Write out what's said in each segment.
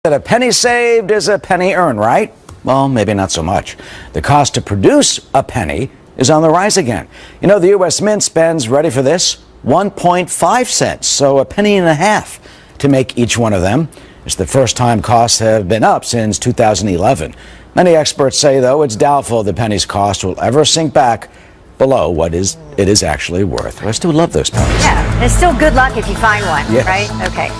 That a penny saved is a penny earned, right? Well, maybe not so much. The cost to produce a penny is on the rise again. You know, the U.S. Mint spends, ready for this, 1.5 cents, so a penny and a half to make each one of them. It's the first time costs have been up since 2011. Many experts say, though, it's doubtful the penny's cost will ever sink back below what it is actually worth. I still love those pennies. Yeah, it's still good luck if you find one, yes. Right? Okay.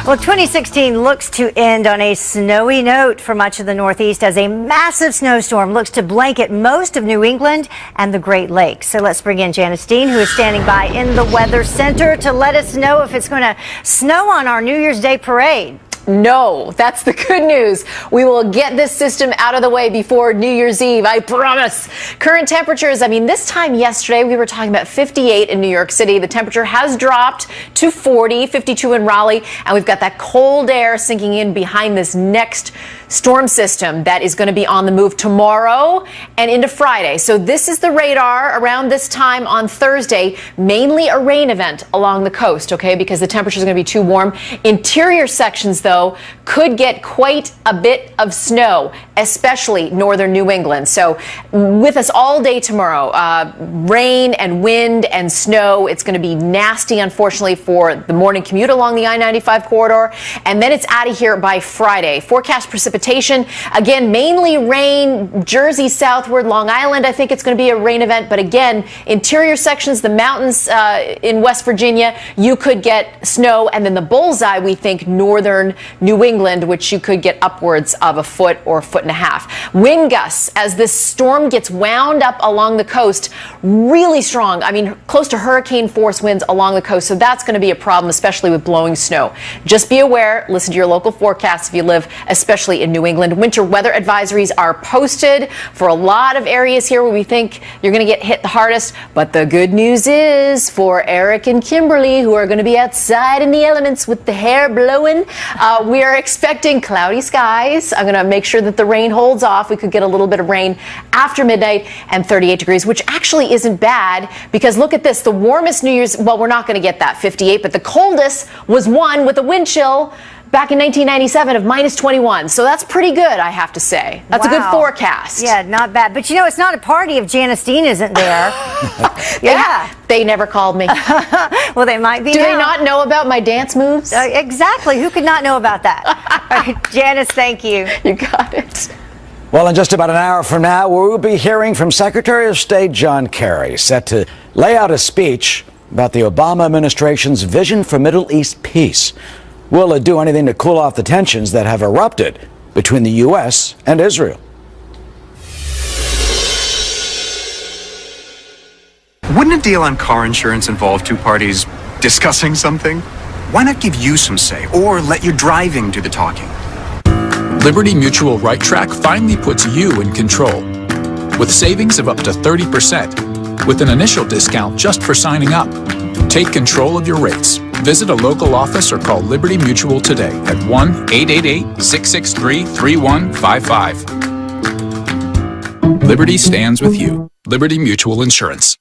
Well, 2016 looks to end on a snowy note for much of the Northeast as a massive snowstorm looks to blanket most of New England and the Great Lakes. So let's bring in Janice Dean, who is standing by in the Weather Center to let us know if it's going to snow on our New Year's Day parade. No, that's the good news. We will get this system out of the way before New Year's Eve, I promise. Current temperatures, this time yesterday we were talking about 58 in New York City. The temperature has dropped to 40, 52 in Raleigh, and we've got that cold air sinking in behind this next storm system that is going to be on the move tomorrow and into Friday. So this is the radar around this time on Thursday, mainly a rain event along the coast, okay, because the temperature is going to be too warm. Interior sections, though, could get quite a bit of snow, especially northern New England. So with us all day tomorrow, rain and wind and snow. It's going to be nasty, unfortunately, for the morning commute along the I-95 corridor. And then it's out of here by Friday. Forecast precipitation, again, mainly rain, Jersey southward, Long Island. I think it's going to be a rain event. But again, interior sections, the mountains in West Virginia, you could get snow. And then the bullseye, we think, northern New England, which you could get upwards of a foot or a foot and a half. Wind gusts as this storm gets wound up along the coast, really strong. Close to hurricane force winds along the coast. So that's going to be a problem, especially with blowing snow. Just be aware, listen to your local forecasts if you live, especially in New England. Winter weather advisories are posted for a lot of areas here where we think you're going to get hit the hardest. But the good news is for Eric and Kimberly, who are going to be outside in the elements with the hair blowing, we are expecting cloudy skies. I'm going to make sure that the rain holds off. We could get a little bit of rain after midnight and 38 degrees, which actually isn't bad because look at this. The warmest New Year's, well, we're not going to get that 58, but the coldest was one with a wind chill back in 1997 of -21. So that's pretty good, I have to say. That's a good forecast. Yeah, not bad. But it's not a party if Janice Dean isn't there. Yeah. They never called me. Well, they might be. Do they not know about my dance moves? Exactly. Who could not know about that? All right, Janice, thank you. You got it. Well, in just about an hour from now, we'll be hearing from Secretary of State John Kerry, set to lay out a speech about the Obama administration's vision for Middle East peace. Will it do anything to cool off the tensions that have erupted between the U.S. and Israel? Wouldn't a deal on car insurance involve two parties discussing something? Why not give you some say or let your driving do the talking? Liberty Mutual Right Track finally puts you in control. With savings of up to 30%, with an initial discount just for signing up. Take control of your rates. Visit a local office or call Liberty Mutual today at 1-888-663-3155. Liberty stands with you. Liberty Mutual Insurance.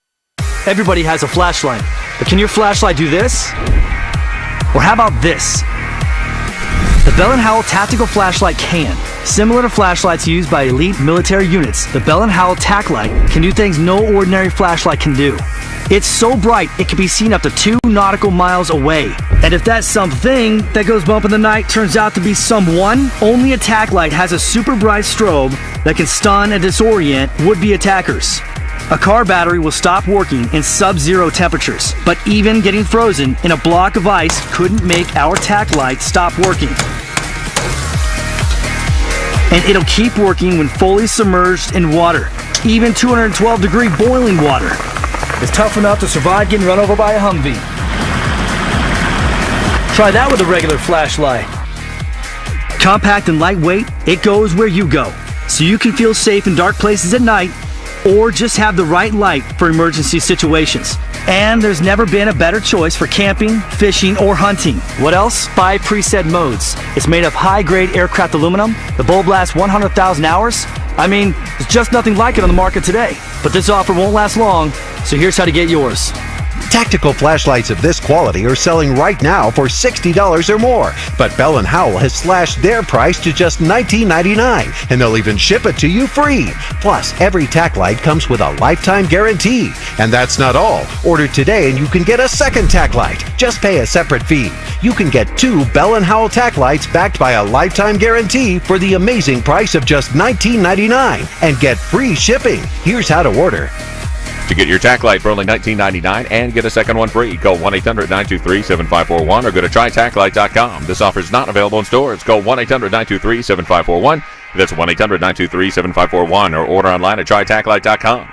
Everybody has a flashlight, but can your flashlight do this? Or how about this? The Bell & Howell Tactical Flashlight can. Similar to flashlights used by elite military units, the Bell & Howell Tac Light can do things no ordinary flashlight can do. It's so bright, it can be seen up to 2 nautical miles away. And if that something that goes bump in the night turns out to be someone, only a tac light has a super bright strobe that can stun and disorient would-be attackers. A car battery will stop working in sub-zero temperatures, but even getting frozen in a block of ice couldn't make our tac light stop working. And it'll keep working when fully submerged in water, even 212-degree boiling water. It's tough enough to survive getting run over by a Humvee. Try that with a regular flashlight. Compact and lightweight, it goes where you go, so you can feel safe in dark places at night, or just have the right light for emergency situations. And there's never been a better choice for camping, fishing, or hunting. What else? 5 preset modes. It's made of high-grade aircraft aluminum. The bulb lasts 100,000 hours. There's just nothing like it on the market today. But this offer won't last long, so here's how to get yours. Tactical flashlights of this quality are selling right now for $60 or more, but Bell & Howell has slashed their price to just $19.99, and they'll even ship it to you free. Plus, every tack light comes with a lifetime guarantee. And that's not all. Order today and you can get a second tack light. Just pay a separate fee. You can get 2 Bell & Howell tack lights backed by a lifetime guarantee for the amazing price of just $19.99 and get free shipping. Here's how to order. To get your tack light for only $19.99 and get a second one free, call 1-800-923-7541 or go to trytacklight.com. This offer is not available in stores. Call 1-800-923-7541. That's 1-800-923-7541 or order online at trytacklight.com.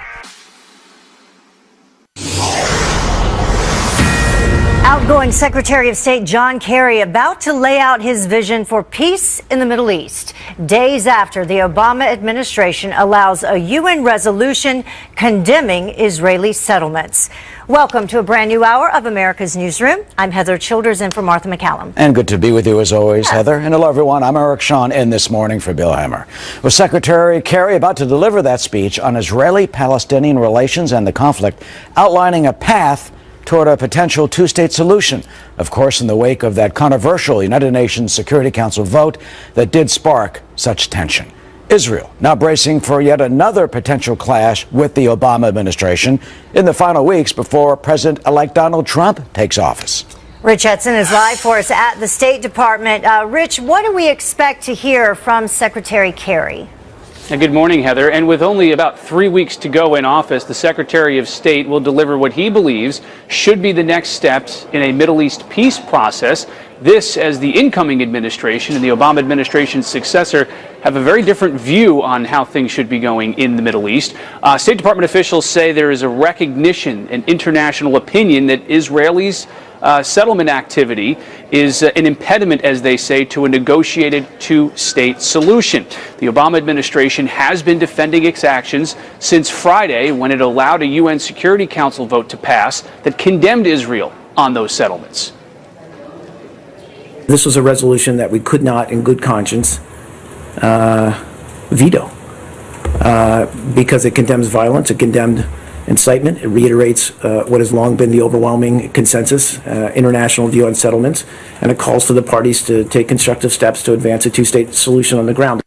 Outgoing Secretary of State John Kerry about to lay out his vision for peace in the Middle East, days after the Obama administration allows a UN resolution condemning Israeli settlements. Welcome to a brand new hour of America's Newsroom. I'm Heather Childers in for Martha McCallum. And good to be with you as always, Heather. And hello, everyone. I'm Eric Shawn in this morning for Bill Hammer. With Secretary Kerry about to deliver that speech on Israeli-Palestinian relations and the conflict, outlining a path toward a potential two-state solution, of course, in the wake of that controversial United Nations Security Council vote that did spark such tension. Israel now bracing for yet another potential clash with the Obama administration in the final weeks before President-elect Donald Trump takes office. Rich Edson is live for us at the State Department. Rich, what do we expect to hear from Secretary Kerry? Good morning, Heather. And with only about 3 weeks to go in office, the Secretary of State will deliver what he believes should be the next steps in a Middle East peace process. This, as the incoming administration and the Obama administration's successor have a very different view on how things should be going in the Middle East. State Department officials say there is a recognition and international opinion that Israelis' settlement activity is an impediment, as they say, to a negotiated two-state solution. The Obama administration has been defending its actions since Friday, when it allowed a UN Security Council vote to pass that condemned Israel on those settlements. This was a resolution that we could not, in good conscience, veto because it condemns violence, it condemned incitement, it reiterates what has long been the overwhelming consensus, international view on settlements, and it calls for the parties to take constructive steps to advance a two-state solution on the ground.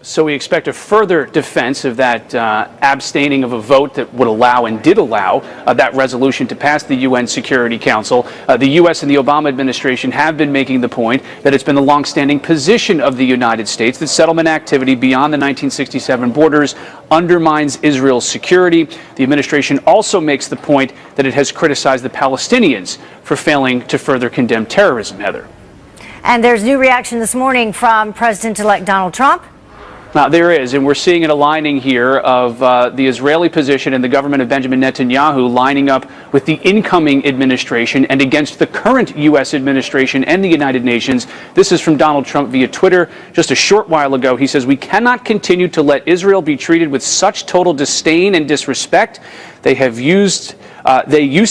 So we expect a further defense of that abstaining of a vote that would allow and did allow that resolution to pass the UN Security Council. The U.S. and the Obama administration have been making the point that it's been the longstanding position of the United States that settlement activity beyond the 1967 borders undermines Israel's security. The administration also makes the point that it has criticized the Palestinians for failing to further condemn terrorism, Heather. And there's new reaction this morning from President-elect Donald Trump. There is, and we're seeing an aligning here of the Israeli position and the government of Benjamin Netanyahu lining up with the incoming administration and against the current U.S. administration and the United Nations. This is from Donald Trump via Twitter just a short while ago. He says, "We cannot continue to let Israel be treated with such total disdain and disrespect. They used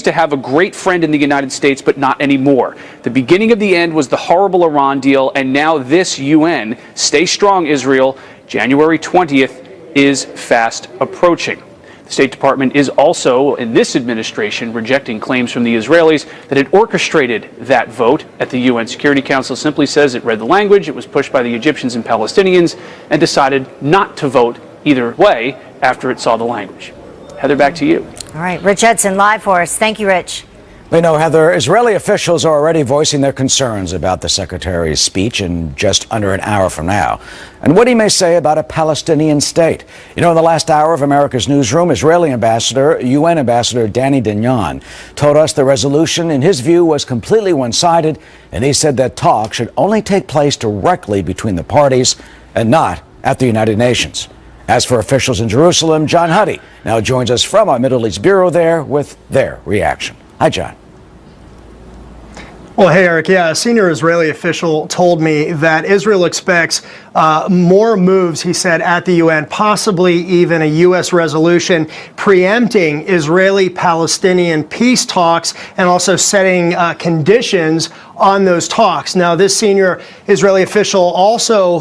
to have a great friend in the United States, but not anymore. The beginning of the end was the horrible Iran deal, and now this UN. Stay strong, Israel. January 20th is fast approaching." The State Department is also, in this administration, rejecting claims from the Israelis that it orchestrated that vote at the UN Security Council. Simply says it read the language, it was pushed by the Egyptians and Palestinians, and decided not to vote either way after it saw the language. Heather, back to you. All right, Rich Edson live for us. Thank you, Rich. We know, Heather, Israeli officials are already voicing their concerns about the secretary's speech in just under an hour from now, and what he may say about a Palestinian state. You know, in the last hour of America's Newsroom, Israeli UN Ambassador Danny Danon told us the resolution, in his view, was completely one-sided, and he said that talks should only take place directly between the parties and not at the United Nations. As for officials in Jerusalem, John Huddy now joins us from our Middle East Bureau there with their reaction. Hi, John. Well, hey, Eric. Yeah, a senior Israeli official told me that Israel expects more moves, he said, at the UN, possibly even a U.S. resolution preempting Israeli-Palestinian peace talks and also setting conditions on those talks. Now, this senior Israeli official also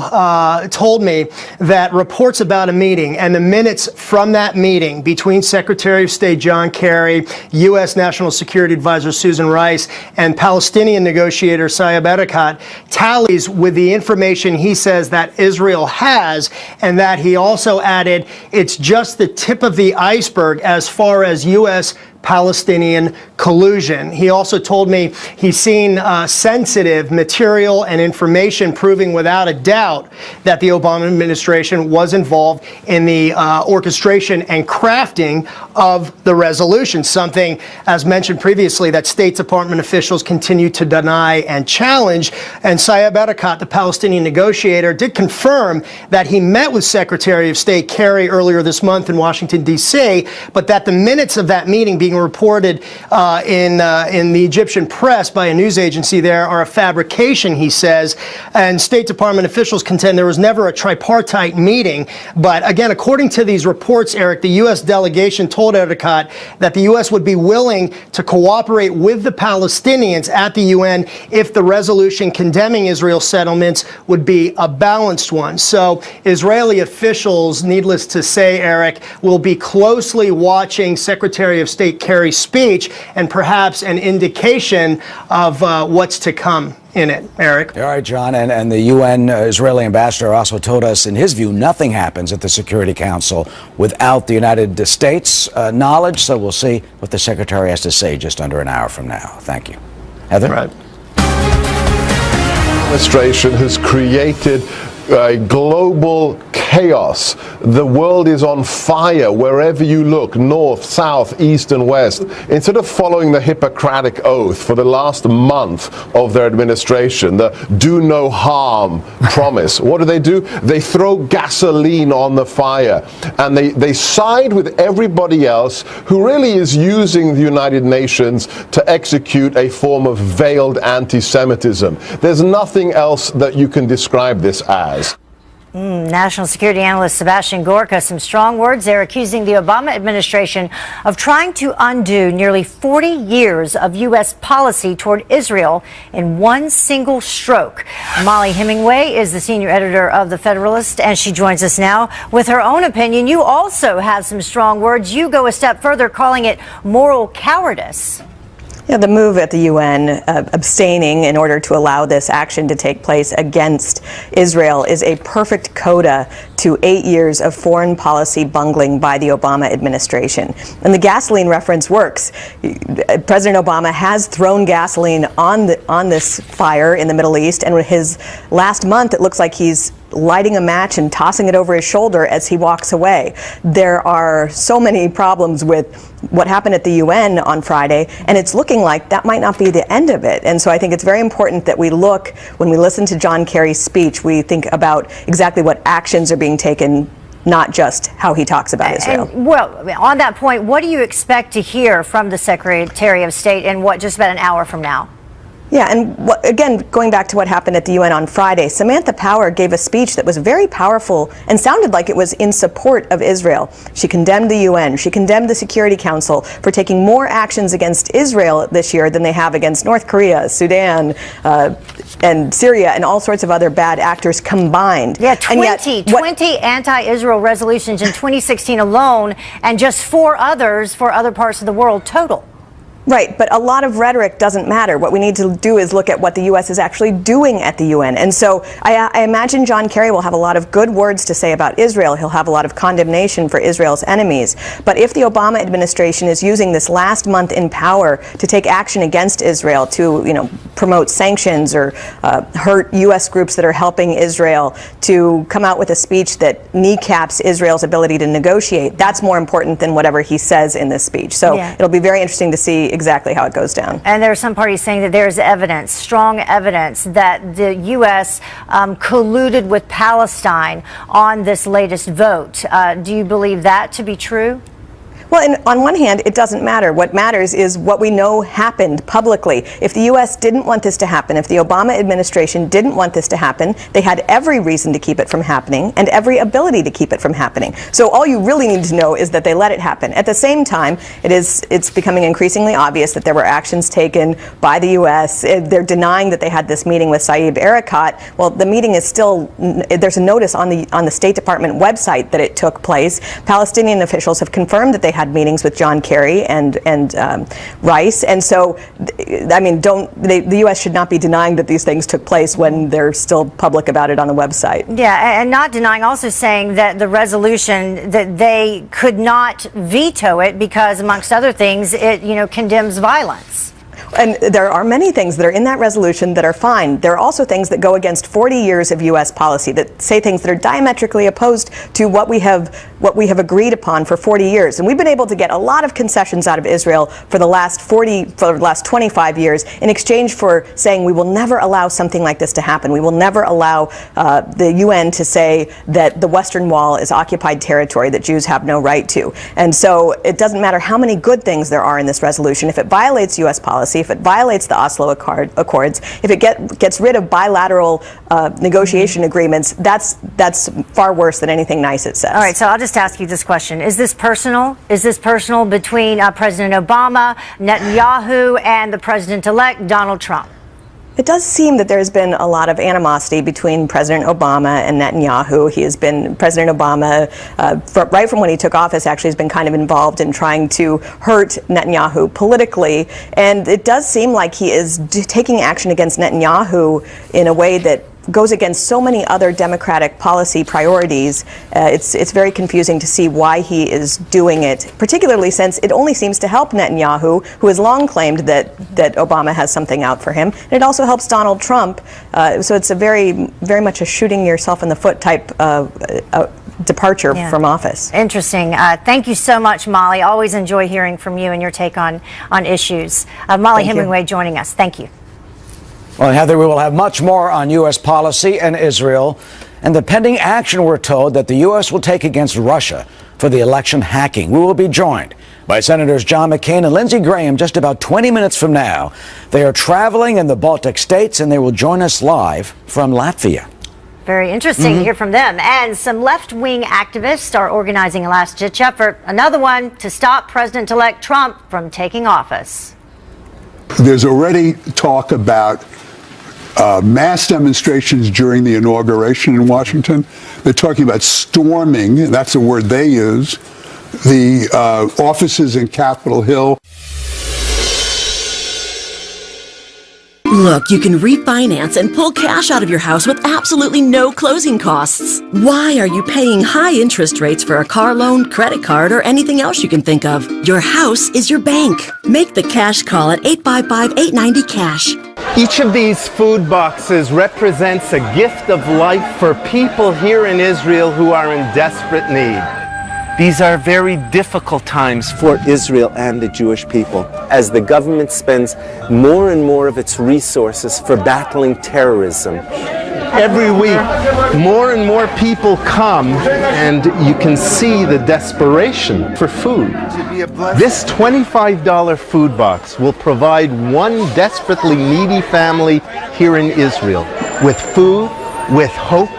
told me that reports about a meeting and the minutes from that meeting between Secretary of State John Kerry, U.S. National Security Advisor Susan Rice, and Palestinian negotiator Saeb Erekat tallies with the information he says that Israel has, and that he also added it's just the tip of the iceberg as far as U.S. Palestinian collusion. He also told me he's seen sensitive material and information proving without a doubt that the Obama administration was involved in the orchestration and crafting of the resolution, something, as mentioned previously, that State Department officials continue to deny and challenge. And Saeb Erekat, the Palestinian negotiator, did confirm that he met with Secretary of State Kerry earlier this month in Washington, D.C., but that the minutes of that meeting being reported in the Egyptian press by a news agency there are a fabrication, he says. And State Department officials contend there was never a tripartite meeting. But again, according to these reports, Eric, the U.S. delegation told Erekat that the U.S. would be willing to cooperate with the Palestinians at the UN if the resolution condemning Israel's settlements would be a balanced one. So Israeli officials, needless to say, Eric, will be closely watching Secretary of State Kerry's speech and perhaps an indication of what's to come in it. Eric? All right, John. And the UN Israeli ambassador also told us, in his view, nothing happens at the Security Council without the United States knowledge. So we'll see what the secretary has to say just under an hour from now. Thank you. Heather? Right. The administration has created global chaos. The world is on fire wherever you look, north, south, east, and west. Instead of following the Hippocratic Oath for the last month of their administration, the do no harm promise, what do? They throw gasoline on the fire, and they side with everybody else who really is using the United Nations to execute a form of veiled anti-Semitism. There's nothing else that you can describe this as. National security analyst Sebastian Gorka, some strong words there, accusing the Obama administration of trying to undo nearly 40 years of U.S. policy toward Israel in one single stroke. Molly Hemingway is the senior editor of The Federalist, and she joins us now with her own opinion. You also have some strong words. You go a step further, calling it moral cowardice. Yeah, the move at the UN abstaining in order to allow this action to take place against Israel is a perfect coda to 8 years of foreign policy bungling by the Obama administration. And the gasoline reference works. President Obama has thrown gasoline on this fire in the Middle East, and with his last month, it looks like he's lighting a match and tossing it over his shoulder as he walks away. There are so many problems with what happened at the UN on Friday, and it's looking like that might not be the end of it. And so I think it's very important that we look, when we listen to John Kerry's speech, we think about exactly what actions are being taken, not just how he talks about Israel. And, well, on that point, what do you expect to hear from the Secretary of State in just about an hour from now? Yeah, and again, going back to what happened at the UN on Friday, Samantha Power gave a speech that was very powerful and sounded like it was in support of Israel. She condemned the UN. She condemned the Security Council for taking more actions against Israel this year than they have against North Korea, Sudan, and Syria, and all sorts of other bad actors combined. Yeah, 20 anti-Israel resolutions in 2016 alone, and just 4 others for other parts of the world total. Right, but a lot of rhetoric doesn't matter. What we need to do is look at what the U.S. is actually doing at the UN. And so I imagine John Kerry will have a lot of good words to say about Israel. He'll have a lot of condemnation for Israel's enemies. But if the Obama administration is using this last month in power to take action against Israel, to promote sanctions or hurt U.S. groups that are helping Israel, to come out with a speech that kneecaps Israel's ability to negotiate, that's more important than whatever he says in this speech. So it'll be very interesting to see exactly how it goes down. And there are some parties saying that there's evidence, strong evidence, that the U.S. colluded with Palestine on this latest vote. Do you believe that to be true? Well, and on one hand, it doesn't matter. What matters is what we know happened publicly. If the U.S. didn't want this to happen, if the Obama administration didn't want this to happen, they had every reason to keep it from happening and every ability to keep it from happening. So all you really need to know is that they let it happen. At the same time, it's becoming increasingly obvious that there were actions taken by the U.S. They're denying that they had this meeting with Saeb Erekat. Well, the meeting is still, there's a notice on the State Department website that it took place. Palestinian officials have confirmed that they had meetings with John Kerry and Rice, and so, I mean, the U.S. should not be denying that these things took place when they're still public about it on the website. Yeah, and not denying, also saying that the resolution, that they could not veto it because, amongst other things, it, condemns violence. And there are many things that are in that resolution that are fine. There are also things that go against 40 years of U.S. policy, that say things that are diametrically opposed to what we have agreed upon for 40 years. And we've been able to get a lot of concessions out of Israel for the last 25 years in exchange for saying we will never allow something like this to happen. We will never allow the UN to say that the Western Wall is occupied territory that Jews have no right to. And so it doesn't matter how many good things there are in this resolution. If it violates U.S. policy, if it violates the Oslo Accords, if it gets rid of bilateral negotiation agreements, that's far worse than anything nice it says. All right, so I'll just ask you this question. Is this personal? Is this personal between President Obama, Netanyahu, and the president-elect, Donald Trump? It does seem that there's been a lot of animosity between President Obama and Netanyahu. President Obama, right from when he took office, actually has been kind of involved in trying to hurt Netanyahu politically. And it does seem like he is taking action against Netanyahu in a way that goes against so many other Democratic policy priorities. It's very confusing to see why he is doing it, particularly since it only seems to help Netanyahu, who has long claimed that Obama has something out for him. And it also helps Donald Trump. So it's a very much a shooting yourself in the foot type departure from office. Interesting. Thank you so much, Molly. Always enjoy hearing from you and your take on issues. Molly Hemingway joining us. Thank you. Well, Heather, we will have much more on U.S. policy and Israel and the pending action, we're told, that the U.S. will take against Russia for the election hacking. We will be joined by Senators John McCain and Lindsey Graham just about 20 minutes from now. They are traveling in the Baltic states, and they will join us live from Latvia. Very interesting to hear from them. And some left-wing activists are organizing a last-ditch effort, another one to stop President-elect Trump from taking office. There's already talk about mass demonstrations during the inauguration in Washington. They're talking about storming, that's a word they use, the offices in Capitol Hill. Look, you can refinance and pull cash out of your house with absolutely no closing costs. Why are you paying high interest rates for a car loan, credit card, or anything else you can think of? Your house is your bank. Make the cash call at 855-890-CASH. Each of these food boxes represents a gift of life for people here in Israel who are in desperate need. These are very difficult times for Israel and the Jewish people, as the government spends more and more of its resources for battling terrorism. Every week, more and more people come, and you can see the desperation for food. This $25 food box will provide one desperately needy family here in Israel with food, with hope,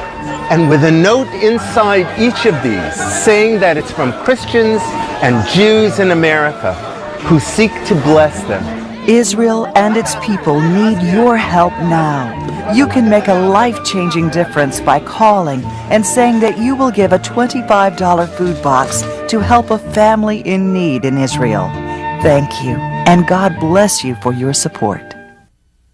and with a note inside each of these saying that it's from Christians and Jews in America who seek to bless them. Israel and its people need your help now. You can make a life-changing difference by calling and saying that you will give a $25 food box to help a family in need in Israel. Thank you, and God bless you for your support.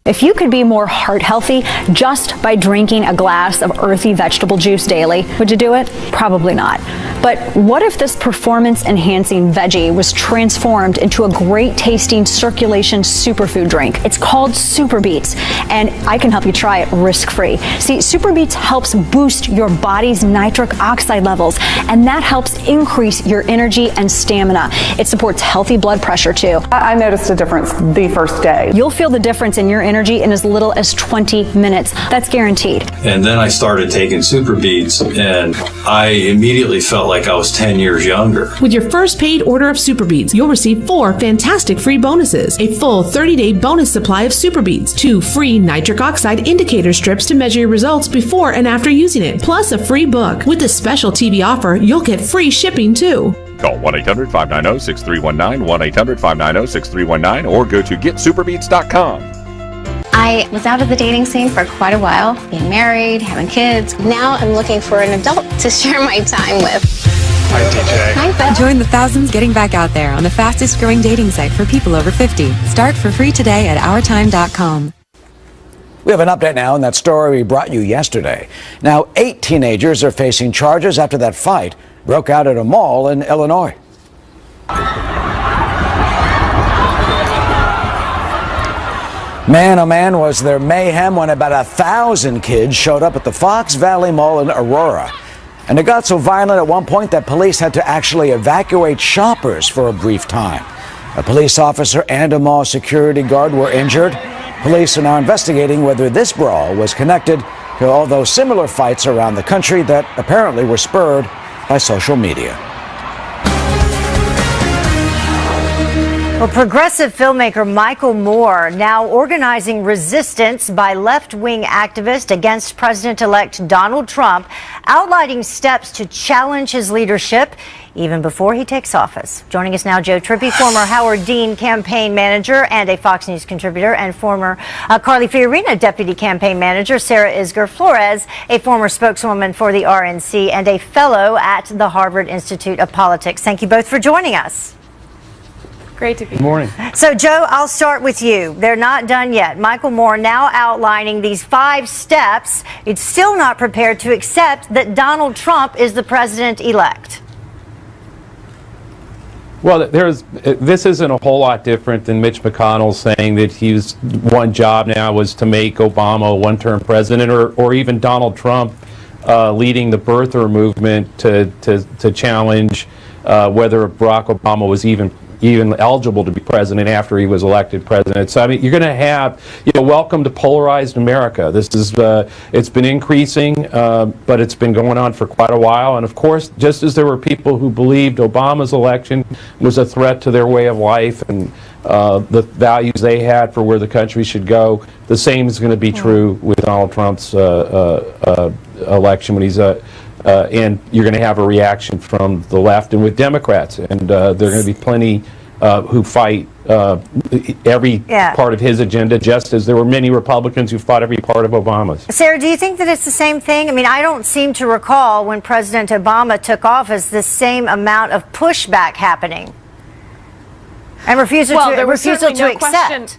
If you could be more heart healthy just by drinking a glass of earthy vegetable juice daily, would you do it? Probably not. But what if this performance-enhancing veggie was transformed into a great-tasting circulation superfood drink? It's called Super Beets, and I can help you try it risk-free. See, Super Beets helps boost your body's nitric oxide levels, and that helps increase your energy and stamina. It supports healthy blood pressure, too. I noticed a difference the first day. You'll feel the difference in your energy in as little as 20 minutes. That's guaranteed. And then I started taking Super Beets, and I immediately felt like I was 10 years younger. With your first paid order of Super Beads, you'll receive 4 fantastic free bonuses. A full 30-day bonus supply of Super Beads, 2 free nitric oxide indicator strips to measure your results before and after using it, plus a free book. With this special TV offer, you'll get free shipping too. Call 1-800-590-6319, 1-800-590-6319, or go to getsuperbeats.com. I was out of the dating scene for quite a while, being married, having kids. Now I'm looking for an adult to share my time with. Hi, DJ. Hi, Phil. Join the thousands getting back out there on the fastest growing dating site for people over 50. Start for free today at OurTime.com. We have an update now on that story we brought you yesterday. Now, 8 teenagers are facing charges after that fight broke out at a mall in Illinois. Man, oh man, was there mayhem when about 1,000 kids showed up at the Fox Valley Mall in Aurora. And it got so violent at one point that police had to actually evacuate shoppers for a brief time. A police officer and a mall security guard were injured. Police are now investigating whether this brawl was connected to all those similar fights around the country that apparently were spurred by social media. Well, progressive filmmaker Michael Moore now organizing resistance by left-wing activists against President-elect Donald Trump, outlining steps to challenge his leadership even before he takes office. Joining us now, Joe Trippi, former Howard Dean campaign manager and a Fox News contributor, and former Carly Fiorina deputy campaign manager, Sarah Isgur Flores, a former spokeswoman for the RNC and a fellow at the Harvard Institute of Politics. Thank you both for joining us. Great to be here. Good morning. So, Joe, I'll start with you. They're not done yet. Michael Moore now outlining these 5 steps. It's still not prepared to accept that Donald Trump is the president-elect. Well, this isn't a whole lot different than Mitch McConnell saying that his one job now was to make Obama a one-term president, or even Donald Trump leading the birther movement to challenge whether Barack Obama was even eligible to be president after he was elected president. So I mean, you're going to have, welcome to polarized America. This is it's been increasing, but it's been going on for quite a while. And of course, just as there were people who believed Obama's election was a threat to their way of life and the values they had for where the country should go, the same is going to be true with Donald Trump's election when he's and you're going to have a reaction from the left and with Democrats, and there are going to be plenty who fight every part of his agenda, just as there were many Republicans who fought every part of Obama's. Sarah, do you think that it's the same thing? I mean, I don't seem to recall when President Obama took office the same amount of pushback happening and refusal to accept.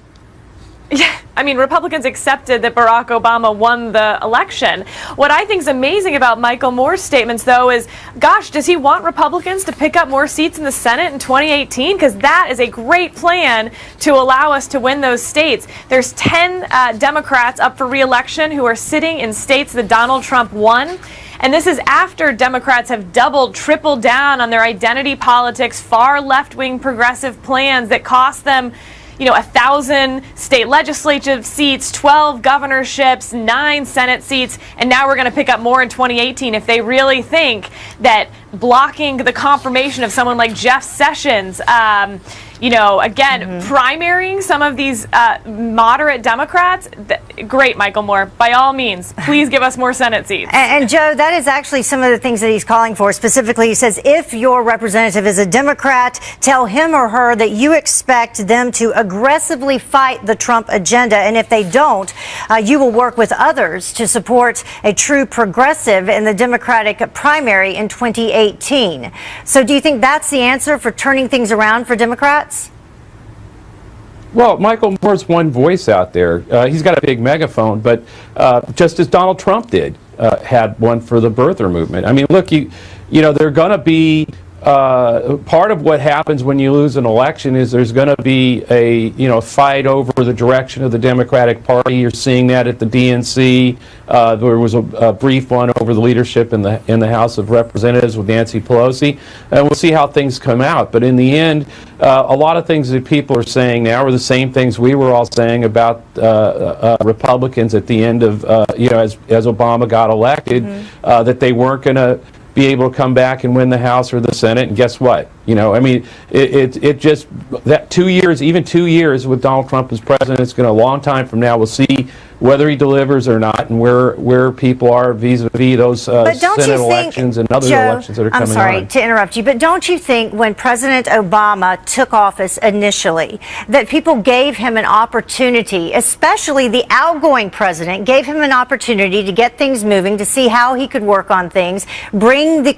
Yeah, I mean, Republicans accepted that Barack Obama won the election. What I think is amazing about Michael Moore's statements, though, is, gosh, does he want Republicans to pick up more seats in the Senate in 2018? Because that is a great plan to allow us to win those states. There's 10 Democrats up for re-election who are sitting in states that Donald Trump won. And this is after Democrats have doubled, tripled down on their identity politics, far left-wing progressive plans that cost them 1,000 state legislative seats, 12 governorships, 9 Senate seats, and now we're going to pick up more in 2018 if they really think that blocking the confirmation of someone like Jeff Sessions, primarying some of these moderate Democrats. Great, Michael Moore. By all means, please give us more Senate seats. And Joe, that is actually some of the things that he's calling for. Specifically, he says, if your representative is a Democrat, tell him or her that you expect them to aggressively fight the Trump agenda. And if they don't, you will work with others to support a true progressive in the Democratic primary in 2018. So do you think that's the answer for turning things around for Democrats? Well, Michael Moore's one voice out there. He's got a big megaphone, but just as Donald Trump did, had one for the birther movement. I mean, look, they're going to be part of what happens when you lose an election is there's going to be a fight over the direction of the Democratic Party. You're seeing that at the DNC. There was a brief one over the leadership in the House of Representatives with Nancy Pelosi, and we'll see how things come out. But in the end, a lot of things that people are saying now are the same things we were all saying about Republicans at the end of as Obama got elected, that they weren't going to be able to come back and win the House or the Senate. And guess what? You know, I mean, it just, that 2 years, even 2 years with Donald Trump as president, it's going to a long time from now. We'll see whether he delivers or not, and where people are vis-a-vis those Senate elections and other elections that are coming on. I'm sorry to interrupt you, but don't you think when President Obama took office initially that people gave him an opportunity, especially the outgoing president, gave him an opportunity to get things moving, to see how he could work on things, bring the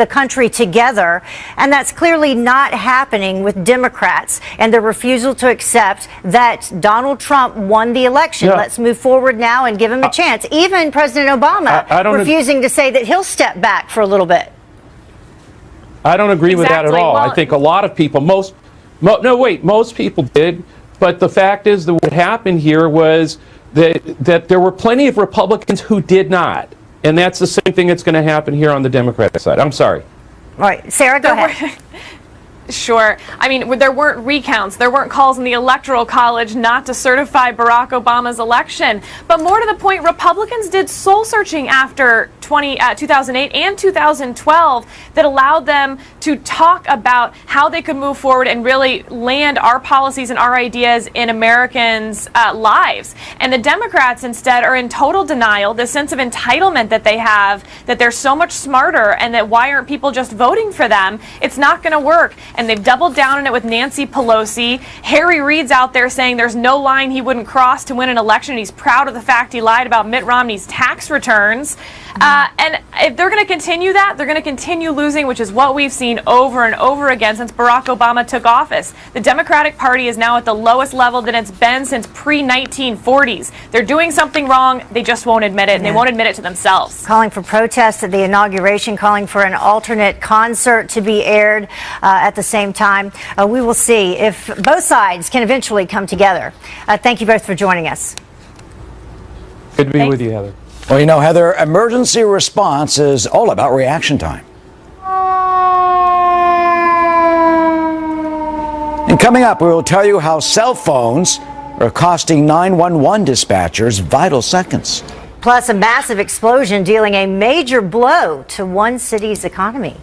country together, and that's clearly not happening with Democrats and their refusal to accept that Donald Trump won the election. Yeah. Let's move forward now and give him a chance. Even President Obama refusing to say that he'll step back for a little bit. I don't agree with that at all. I think a lot of people, most people did, but the fact is that what happened here was that there were plenty of Republicans who did not. And that's the same thing that's going to happen here on the Democratic side. I'm sorry. All right, Sarah, go ahead. Sure. I mean, there weren't recounts. There weren't calls in the Electoral College not to certify Barack Obama's election. But more to the point, Republicans did soul searching after 2008 and 2012 that allowed them to talk about how they could move forward and really land our policies and our ideas in Americans' lives. And the Democrats instead are in total denial, the sense of entitlement that they have, that they're so much smarter and that why aren't people just voting for them? It's not going to work. And they've doubled down on it with Nancy Pelosi. Harry Reid's out there saying there's no line he wouldn't cross to win an election. He's proud of the fact he lied about Mitt Romney's tax returns. And if they're going to continue that, they're going to continue losing, which is what we've seen over and over again since Barack Obama took office. The Democratic Party is now at the lowest level that it's been since pre-1940s. They're doing something wrong. They just won't admit it, and they won't admit it to themselves. Calling for protests at the inauguration, calling for an alternate concert to be aired at the same time. We will see if both sides can eventually come together. Thank you both for joining us. Good to be with you, Heather. Well, you know, Heather, emergency response is all about reaction time. And coming up, we will tell you how cell phones are costing 911 dispatchers vital seconds. Plus, a massive explosion dealing a major blow to one city's economy.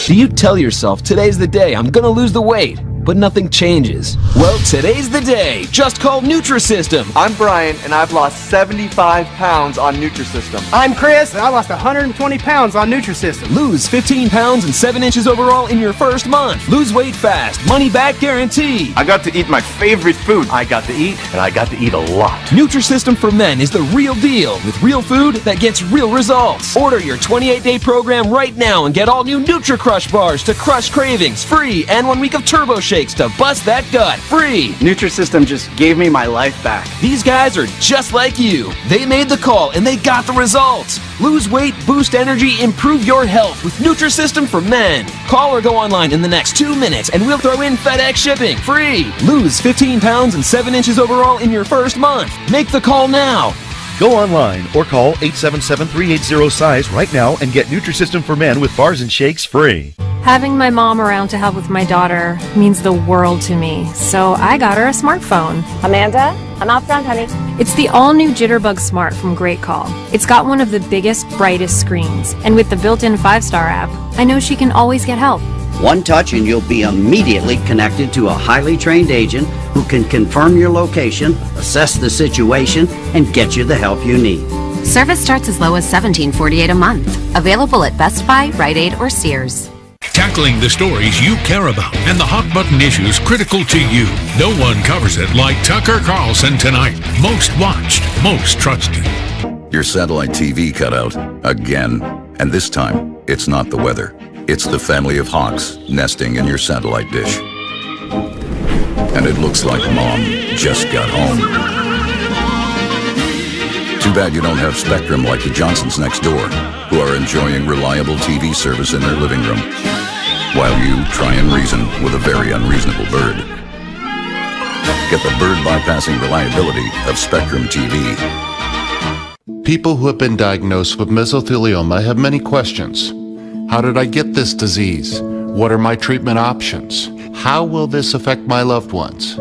Do you tell yourself, today's the day, I'm gonna lose the weight, but nothing changes? Well, today's the day. Just call Nutrisystem. I'm Brian, and I've lost 75 pounds on Nutrisystem. I'm Chris, and I lost 120 pounds on Nutrisystem. Lose 15 pounds and 7 inches overall in your first month. Lose weight fast. Money back guarantee. I got to eat my favorite food. I got to eat, and I got to eat a lot. Nutrisystem for Men is the real deal with real food that gets real results. Order your 28-day program right now and get all new Nutri-Crush bars to crush cravings free, and 1 week of Turbo Shakes to bust that gut free. Nutrisystem just gave me my life back. These guys are just like you. They made the call and they got the results. Lose weight, boost energy, improve your health with Nutrisystem for Men. Call or go online in the next 2 minutes and we'll throw in FedEx shipping free. Lose 15 pounds and 7 inches overall in your first month. Make the call now. Go online or call 877-380-SIZE right now and get Nutrisystem for Men with bars and shakes free. Having my mom around to help with my daughter means the world to me, so I got her a smartphone. Amanda, I'm out front, honey. It's the all-new Jitterbug Smart from Great Call. It's got one of the biggest, brightest screens, and with the built-in 5-star app, I know she can always get help. One touch and you'll be immediately connected to a highly trained agent who can confirm your location, assess the situation, and get you the help you need. Service starts as low as $17.48 a month. Available at Best Buy, Rite Aid, or Sears. Tackling the stories you care about and the hot button issues critical to you. No one covers it like Tucker Carlson tonight. Most watched, most trusted. Your satellite TV cut out again. And this time, it's not the weather. It's the family of hawks nesting in your satellite dish. And it looks like Mom just got home. Too bad you don't have Spectrum like the Johnsons next door, who are enjoying reliable TV service in their living room, while you try and reason with a very unreasonable bird. Get the bird-bypassing reliability of Spectrum TV. People who have been diagnosed with mesothelioma have many questions. How did I get this disease? What are my treatment options? How will this affect my loved ones?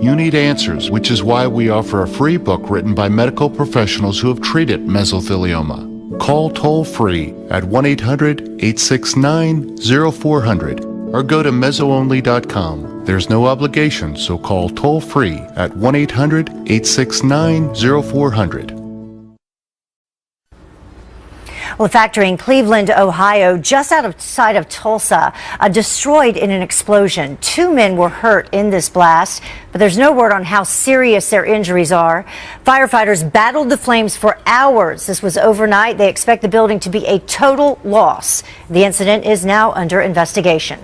You need answers, which is why we offer a free book written by medical professionals who have treated mesothelioma. Call toll-free at 1-800-869-0400 or go to mesoonly.com. There's no obligation, so call toll-free at 1-800-869-0400. Well, a factory in Cleveland, Ohio, just outside of Tulsa, destroyed in an explosion. 2 men were hurt in this blast, but there's no word on how serious their injuries are. Firefighters battled the flames for hours. This was overnight. They expect the building to be a total loss. The incident is now under investigation.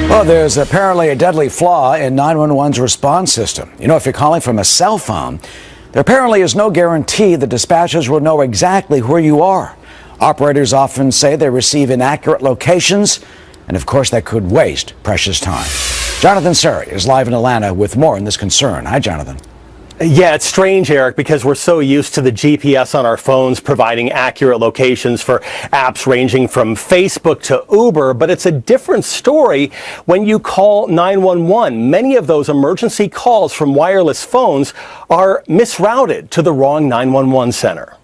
Well, there's apparently a deadly flaw in 911's response system. You know, if you're calling from a cell phone, there apparently is no guarantee the dispatchers will know exactly where you are. Operators often say they receive inaccurate locations, and of course that could waste precious time. Jonathan Suri is live in Atlanta with more on this concern. Hi, Jonathan. Yeah, it's strange, Eric, because we're so used to the GPS on our phones providing accurate locations for apps ranging from Facebook to Uber, but it's a different story when you call 911. Many of those emergency calls from wireless phones are misrouted to the wrong 911 center.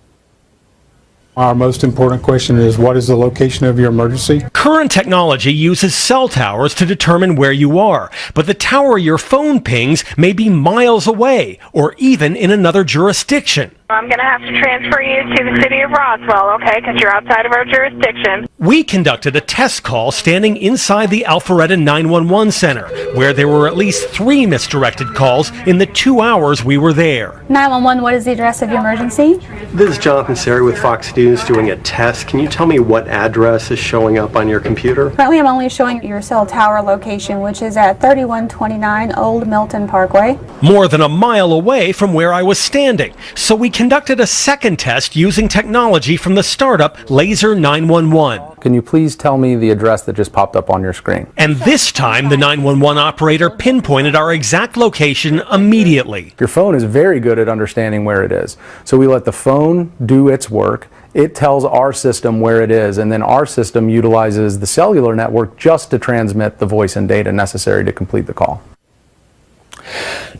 Our most important question is, what is the location of your emergency? Current technology uses cell towers to determine where you are, but the tower your phone pings may be miles away or even in another jurisdiction. I'm going to have to transfer you to the city of Roswell, okay, because you're outside of our jurisdiction. We conducted a test call standing inside the Alpharetta 911 center, where there were at least 3 misdirected calls in the 2 hours we were there. 911, what is the address of your emergency? This is Jonathan Suri with Fox News doing a test. Can you tell me what address is showing up on your computer? Currently, I'm only showing your cell tower location, which is at 3129 Old Milton Parkway. More than a mile away from where I was standing, so we conducted a second test using technology from the startup Laser 911. Can you please tell me the address that just popped up on your screen? And this time, the 911 operator pinpointed our exact location immediately. Your phone is very good at understanding where it is. So we let the phone do its work. It tells our system where it is, and then our system utilizes the cellular network just to transmit the voice and data necessary to complete the call.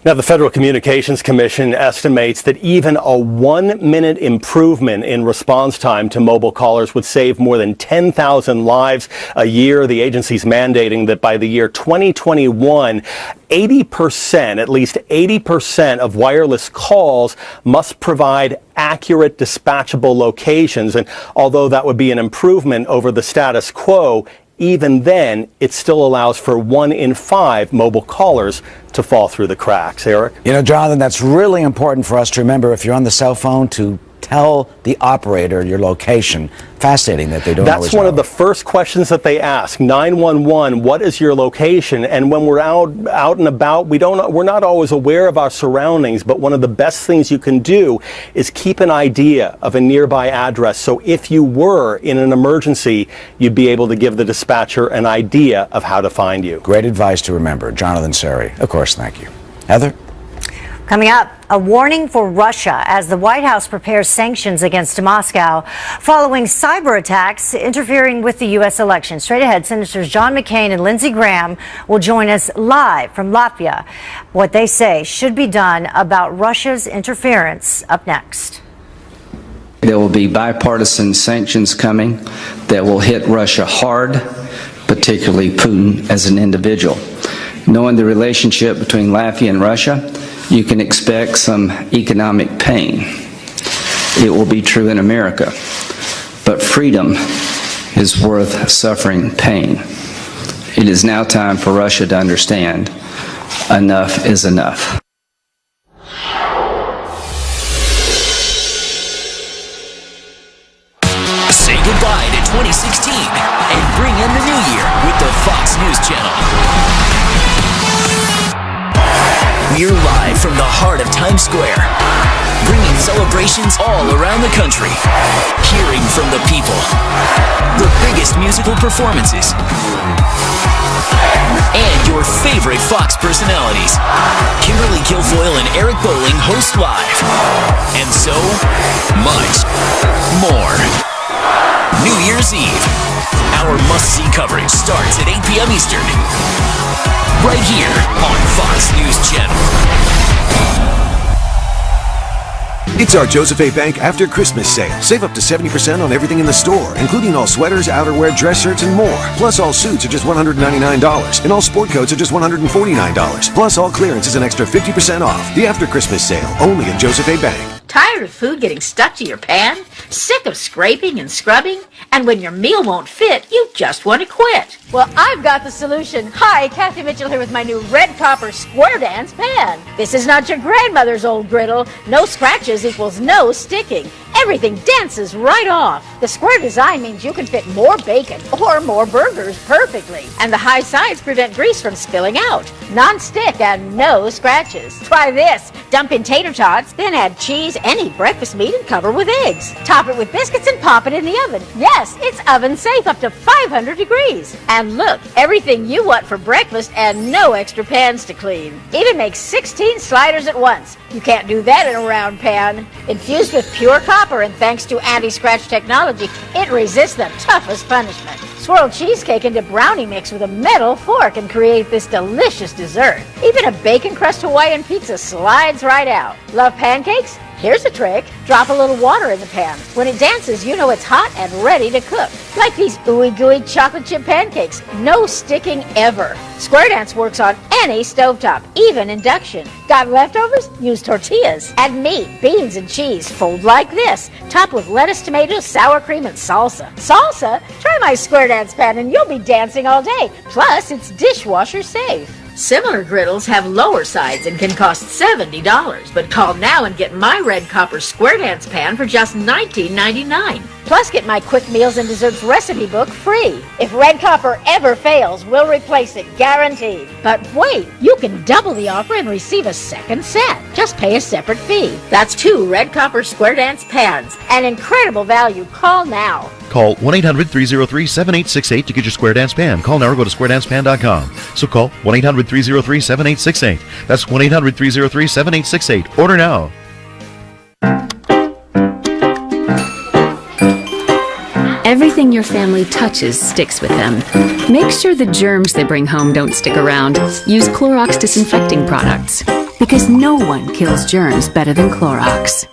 Now, the Federal Communications Commission estimates that even a 1-minute improvement in response time to mobile callers would save more than 10,000 lives a year. The agency's mandating that by the year 2021, 80%, at least 80% of wireless calls must provide accurate dispatchable locations. And although that would be an improvement over the status quo, even then, it still allows for 1 in 5 mobile callers to fall through the cracks. Eric? You know, Jonathan, that's really important for us to remember if you're on the cell phone to tell the operator your location. Fascinating that they don't always That's one of the first questions that they ask. 911, what is your location? And when we're out and about, we're not always aware of our surroundings, but one of the best things you can do is keep an idea of a nearby address. So if you were in an emergency, you'd be able to give the dispatcher an idea of how to find you. Great advice to remember. Jonathan Suri, of course, thank you. Heather? Coming up, a warning for Russia as the White House prepares sanctions against Moscow following cyber attacks interfering with the U.S. election. Straight ahead, Senators John McCain and Lindsey Graham will join us live from Latvia. What they say should be done about Russia's interference up next. There will be bipartisan sanctions coming that will hit Russia hard, particularly Putin as an individual. Knowing the relationship between Latvia and Russia, you can expect some economic pain. It will be true in America, but freedom is worth suffering pain. It is now time for Russia to understand enough is enough. Say goodbye to 2016 and bring in the new year with the Fox News Channel. We're live from the heart of Times Square, bringing celebrations all around the country, hearing from the people, the biggest musical performances, and your favorite Fox personalities. Kimberly Guilfoyle and Eric Bowling host live, and so much more. New Year's Eve, Our must-see coverage starts at 8 p.m. Eastern. Right here on Fox News Channel. It's our Joseph A. Bank After Christmas sale. Save up to 70% on everything in the store, including all sweaters, outerwear, dress shirts, and more. Plus, all suits are just $199, and all sport coats are just $149. Plus, all clearance is an extra 50% off. The After Christmas sale, only at Joseph A. Bank. Tired of food getting stuck to your pan? Sick of scraping and scrubbing? And when your meal won't fit, you just want to quit? Well, I've got the solution. Hi, Kathy Mitchell here with my new Red Copper Square Dance Pan. This is not your grandmother's old griddle. No scratches equals no sticking. Everything dances right off. The square design means you can fit more bacon or more burgers perfectly. And the high sides prevent grease from spilling out. Non-stick and no scratches. Try this. Dump in tater tots, then add cheese, any breakfast meat, and cover with eggs. Top it with biscuits and pop it in the oven. Yes, it's oven safe up to 500 degrees. And look, everything you want for breakfast and no extra pans to clean. Even make 16 sliders at once. You can't do that in a round pan. Infused with pure copper and thanks to anti-scratch technology, it resists the toughest punishment. Swirl cheesecake into brownie mix with a metal fork and create this delicious dessert. Even a bacon crust Hawaiian pizza slides right out. Love pancakes? Here's a trick. Drop a little water in the pan. When it dances, you know it's hot and ready to cook. Like these ooey gooey chocolate chip pancakes. No sticking ever. Square Dance works on any stovetop, even induction. Got leftovers? Use tortillas. Add meat, beans, and cheese. Fold like this. Top with lettuce, tomatoes, sour cream, and salsa. Salsa? Try my Square Dance pan and you'll be dancing all day. Plus, it's dishwasher safe. Similar griddles have lower sides and can cost $70, but call now and get my Red Copper Square Dance Pan for just $19.99. Plus, get my Quick Meals and Desserts recipe book free. If Red Copper ever fails, we'll replace it, guaranteed. But wait, you can double the offer and receive a second set. Just pay a separate fee. That's 2 Red Copper Square Dance Pans. An incredible value. Call now. Call 1-800-303-7868 to get your Square Dance Pan. Call now or go to squaredancepan.com. So call 1-800-303-7868. That's 1-800-303-7868. Order now. Everything your family touches sticks with them. Make sure the germs they bring home don't stick around. Use Clorox disinfecting products, because no one kills germs better than Clorox.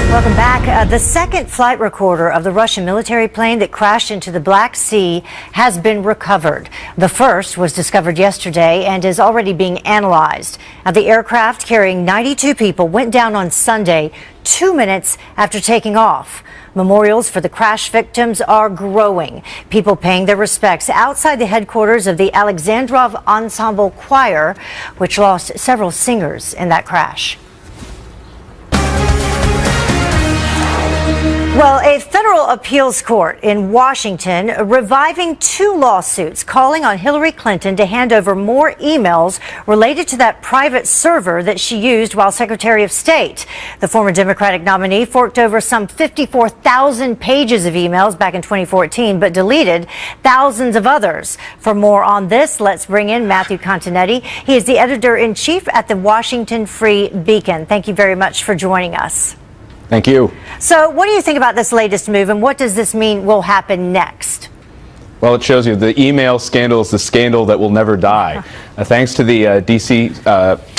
Welcome back. The second flight recorder of the Russian military plane that crashed into the Black Sea has been recovered. The first was discovered yesterday and is already being analyzed. Now, the aircraft carrying 92 people went down on Sunday, 2 minutes after taking off. Memorials for the crash victims are growing. People paying their respects outside the headquarters of the Alexandrov Ensemble Choir, which lost several singers in that crash. Well, a federal appeals court in Washington reviving 2 lawsuits calling on Hillary Clinton to hand over more emails related to that private server that she used while Secretary of State. The former Democratic nominee forked over some 54,000 pages of emails back in 2014, but deleted thousands of others. For more on this, let's bring in Matthew Continetti. He is the editor-in-chief at the Washington Free Beacon. Thank you very much for joining us. Thank you. So what do you think about this latest move, and what does this mean will happen next? Well, it shows you the email scandal is the scandal that will never die. Thanks to the D.C.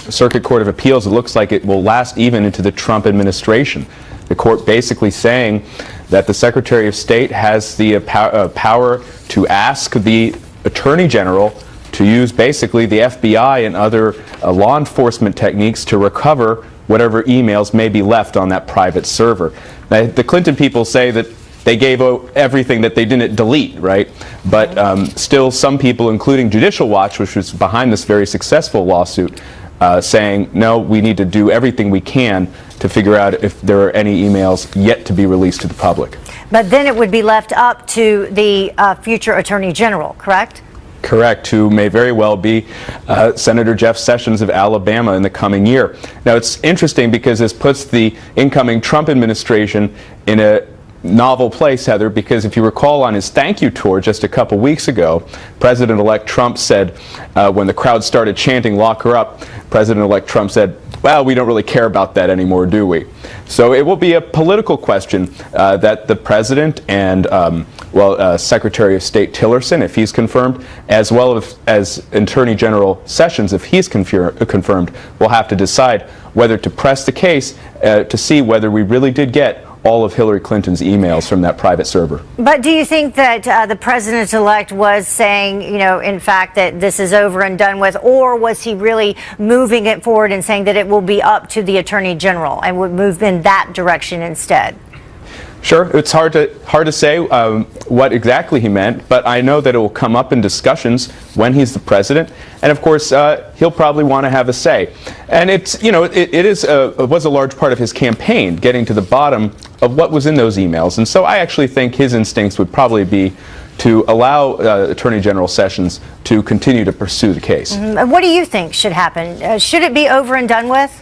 Circuit Court of Appeals, it looks like it will last even into the Trump administration. The court basically saying that the Secretary of State has the power to ask the Attorney General to use basically the FBI and other law enforcement techniques to recover whatever emails may be left on that private server. Now, the Clinton people say that they gave everything that they didn't delete, right? But still some people, including Judicial Watch, which was behind this very successful lawsuit, saying, no, we need to do everything we can to figure out if there are any emails yet to be released to the public. But then it would be left up to the future Attorney General, correct? Correct, who may very well be Senator Jeff Sessions of Alabama in the coming year. Now, it's interesting because this puts the incoming Trump administration in a novel place, Heather, because if you recall on his thank you tour just a couple weeks ago, President-elect Trump said, when the crowd started chanting, "Lock her up," President-elect Trump said, "Well, we don't really care about that anymore, do we?" So it will be a political question that the president and, Secretary of State Tillerson, if he's confirmed, as well as Attorney General Sessions, if he's confirmed, will have to decide whether to press the case to see whether we really did get all of Hillary Clinton's emails from that private server. But do you think that the president-elect was saying, in fact, that this is over and done with, or was he really moving it forward and saying that it will be up to the Attorney General and would move in that direction instead? Sure, it's hard to say what exactly he meant, but I know that it will come up in discussions when he's the president, and of course he'll probably want to have a say. And it was a large part of his campaign, getting to the bottom of what was in those emails, and so I actually think his instincts would probably be to allow Attorney General Sessions to continue to pursue the case. What do you think should happen? Should it be over and done with?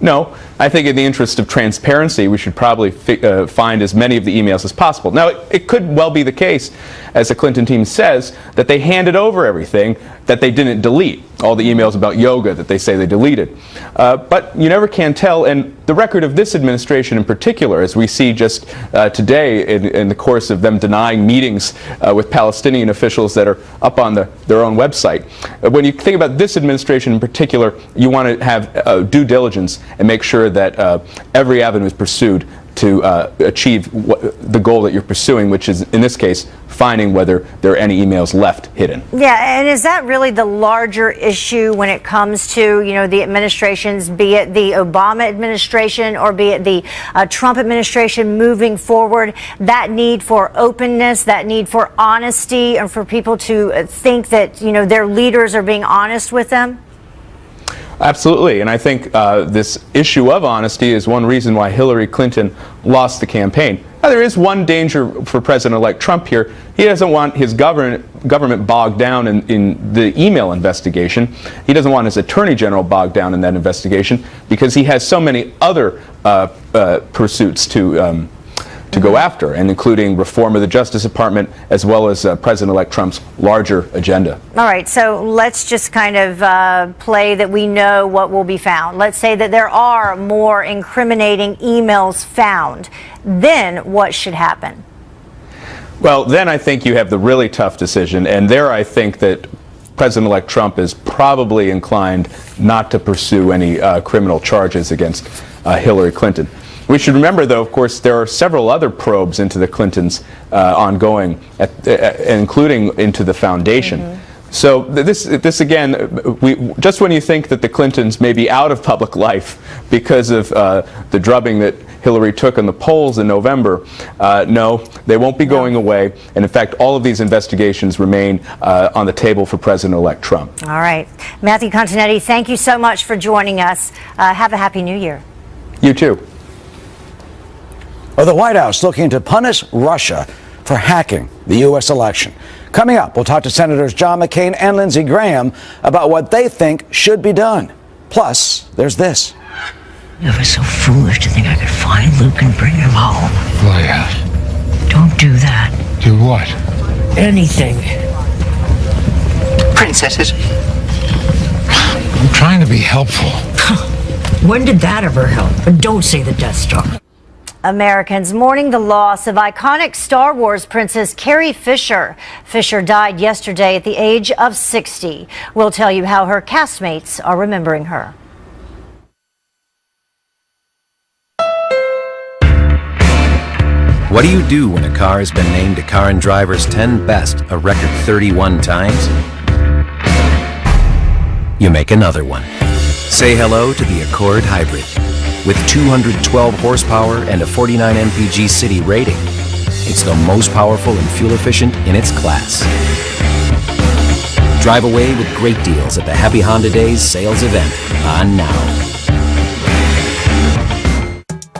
No, I think in the interest of transparency, we should probably find as many of the emails as possible. Now, it could well be the case, as the Clinton team says, that they handed over everything that they didn't delete, all the emails about yoga that they say they deleted. But you never can tell, and the record of this administration in particular, as we see just today in the course of them denying meetings with Palestinian officials that are up on their own website. When you think about this administration in particular, you want to have due diligence and make sure that every avenue is pursued to achieve the goal that you're pursuing, which is, in this case, finding whether there are any emails left hidden. Yeah, and is that really the larger issue when it comes to, the administrations, be it the Obama administration or be it the Trump administration moving forward, that need for openness, that need for honesty, and for people to think that, their leaders are being honest with them? Absolutely, and I think this issue of honesty is one reason why Hillary Clinton lost the campaign. Now, there is one danger for President-elect Trump here. He doesn't want his government bogged down in the email investigation. He doesn't want his Attorney General bogged down in that investigation because he has so many other pursuits to go after, and including reform of the Justice Department, as well as President-elect Trump's larger agenda. All right, so let's just kind of play that we know what will be found. Let's say that there are more incriminating emails found. Then what should happen? Well, then I think you have the really tough decision, and there I think that President-elect Trump is probably inclined not to pursue any criminal charges against Hillary Clinton. We should remember, though, of course, there are several other probes into the Clintons ongoing, including into the foundation. Mm-hmm. So this again, just when you think that the Clintons may be out of public life because of the drubbing that Hillary took in the polls in November, no, they won't be going away. And in fact, all of these investigations remain on the table for President-elect Trump. All right. Matthew Continetti, thank you so much for joining us. Have a happy New Year. You too. Well, the White House looking to punish Russia for hacking the U.S. election. Coming up, we'll talk to Senators John McCain and Lindsey Graham about what they think should be done. Plus, there's this. I was so foolish to think I could find Luke and bring him home. Leia. Don't do that. Do what? Anything. Princesses. I'm trying to be helpful. When did that ever help? Don't say the Death Star. Americans mourning the loss of iconic Star Wars princess Carrie Fisher. Fisher died yesterday at the age of 60. We'll tell you how her castmates are remembering her. What do you do when a car has been named to Car and Driver's 10 Best a record 31 times? You make another one. Say hello to the Accord Hybrid. With 212 horsepower and a 49 mpg city rating, it's the most powerful and fuel efficient in its class. Drive away with great deals at the Happy Honda Days sales event on now.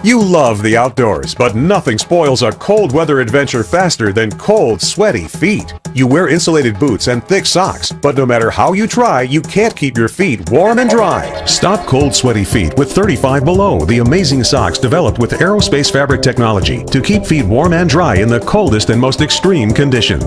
You love the outdoors, but nothing spoils a cold weather adventure faster than cold, sweaty feet. You wear insulated boots and thick socks, but no matter how you try, you can't keep your feet warm and dry. Stop cold, sweaty feet with 35 Below, the amazing socks developed with aerospace fabric technology to keep feet warm and dry in the coldest and most extreme conditions.